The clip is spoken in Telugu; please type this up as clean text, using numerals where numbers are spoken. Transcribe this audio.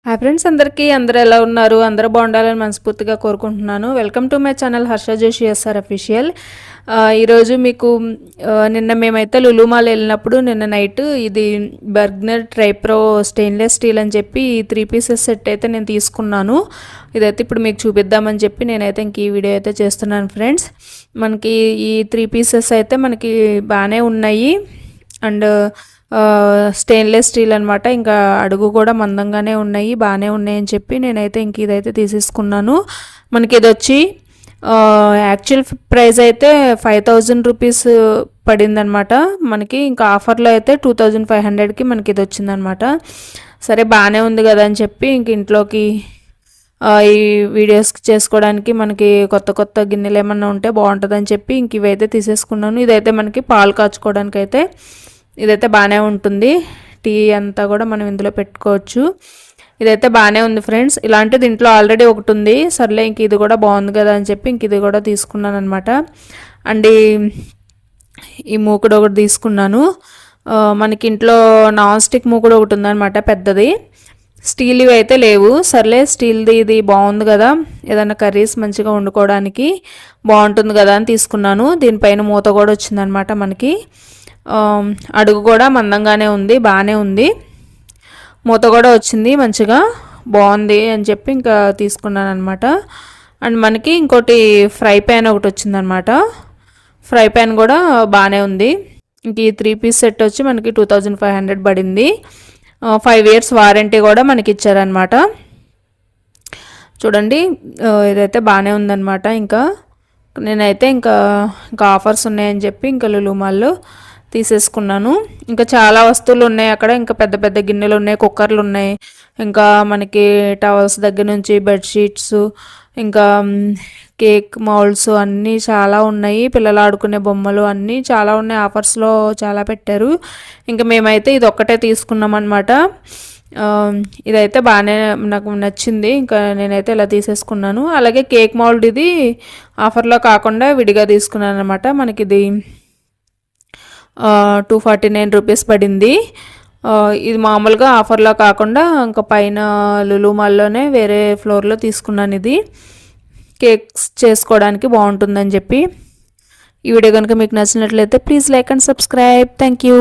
హాయ్ ఫ్రెండ్స్, అందరూ ఎలా ఉన్నారు? అందరూ బాగుండాలని మనస్ఫూర్తిగా కోరుకుంటున్నాను. Welcome to my channel Harsha Joshi SR official. ఈరోజు మీకు నిన్న మేమైతే లులు మాల్ వెళ్ళినప్పుడు నిన్న నైట్ ఇది బర్గ్నర్ ట్రైప్రో స్టెయిన్లెస్ స్టీల్ అని చెప్పి 3 పీసెస్ సెట్ అయితే నేను తీసుకున్నాను. ఇదైతే ఇప్పుడు మీకు చూపిద్దామని చెప్పి నేనైతే ఇంక ఈ వీడియో అయితే చేస్తున్నాను ఫ్రెండ్స్. మనకి ఈ 3 పీసెస్ అయితే మనకి బాగానే ఉన్నాయి. అండ్ స్టెయిన్లెస్ స్టీల్ అనమాట. ఇంకా అడుగు కూడా మందంగానే ఉన్నాయి, బాగానే ఉన్నాయని చెప్పి నేనైతే ఇంక ఇదైతే తీసేసుకున్నాను. మనకి ఇది వచ్చి యాక్చువల్ ప్రైస్ అయితే 5000 రూపీస్ పడిందనమాట. మనకి ఇంకా ఆఫర్లో అయితే 2500కి మనకి ఇది వచ్చిందనమాట. సరే బాగానే ఉంది కదా అని చెప్పి ఇంక ఇంట్లోకి ఈ వీడియోస్ చేసుకోవడానికి మనకి కొత్త కొత్త గిన్నెలు ఏమన్నా ఉంటే బాగుంటుందని చెప్పి ఇంక ఇవైతే తీసేసుకున్నాను. ఇదైతే మనకి పాలు కాచుకోవడానికి అయితే ఇదైతే బాగానే ఉంటుంది. టీ అంతా కూడా మనం ఇందులో పెట్టుకోవచ్చు. ఇదైతే బాగానే ఉంది ఫ్రెండ్స్. ఇలాంటిది ఇంట్లో ఆల్రెడీ ఒకటి ఉంది. సర్లే ఇంక ఇది కూడా బాగుంది కదా అని చెప్పి ఇంక ఇది కూడా తీసుకున్నాను అనమాట. అండ్ ఈ మూకుడు ఒకటి తీసుకున్నాను. మనకి ఇంట్లో నాన్ స్టిక్ మూకుడు ఒకటి ఉందన్నమాట, పెద్దది. స్టీల్ ఇవి అయితే లేవు. సర్లే స్టీల్ది ఇది బాగుంది కదా, ఏదైనా కర్రీస్ మంచిగా వండుకోవడానికి బాగుంటుంది కదా అని తీసుకున్నాను. దీనిపైన మూత కూడా వచ్చిందనమాట. మనకి అడుగు కూడా మందంగానే ఉంది, బాగానే ఉంది. మూత కూడా వచ్చింది, మంచిగా బాగుంది అని చెప్పి ఇంకా తీసుకున్నాను అనమాట. అండ్ మనకి ఇంకోటి ఫ్రై ప్యాన్ ఒకటి వచ్చిందనమాట. ఫ్రై ప్యాన్ కూడా బాగానే ఉంది. ఇంక ఈ 3 పీస్ సెట్ వచ్చి మనకి 2500 పడింది. 5 years వారంటీ కూడా మనకి ఇచ్చారనమాట. చూడండి, ఇదైతే బాగానే ఉందన్నమాట. ఇంకా నేనైతే ఇంకా ఆఫర్స్ ఉన్నాయని చెప్పి ఇంకా లులు మాల్లో తీసేసుకున్నాను. ఇంకా చాలా వస్తువులు ఉన్నాయి అక్కడ. ఇంకా పెద్ద పెద్ద గిన్నెలు ఉన్నాయి, కుక్కర్లు ఉన్నాయి, ఇంకా మనకి టవల్స్ దగ్గర నుంచి బెడ్షీట్స్, ఇంకా కేక్ మౌల్డ్స్ అన్నీ చాలా ఉన్నాయి. పిల్లలు ఆడుకునే బొమ్మలు అన్నీ చాలా ఉన్నాయి. ఆఫర్స్లో చాలా పెట్టారు. ఇంకా మేమైతే ఇది ఒక్కటే తీసుకున్నాం అనమాట. ఇదైతే బాగానే నాకు నచ్చింది. ఇంకా నేనైతే ఇలా తీసేసుకున్నాను. అలాగే కేక్ మౌల్డ్ ఇది ఆఫర్లో కాకుండా విడిగా తీసుకున్నాను అనమాట. మనకి ఇది 249 రూపీస్ పడింది. ఇది మామూలుగా ఆఫర్లో కాకుండా ఇంకా పైన లులు మాల్లోనే వేరే ఫ్లోర్లో తీసుకున్నాను. ఇది కేక్స్ చేసుకోవడానికి బాగుంటుందని చెప్పి. ఈ వీడియో కనుక మీకు నచ్చినట్లయితే please like and subscribe. Thank you.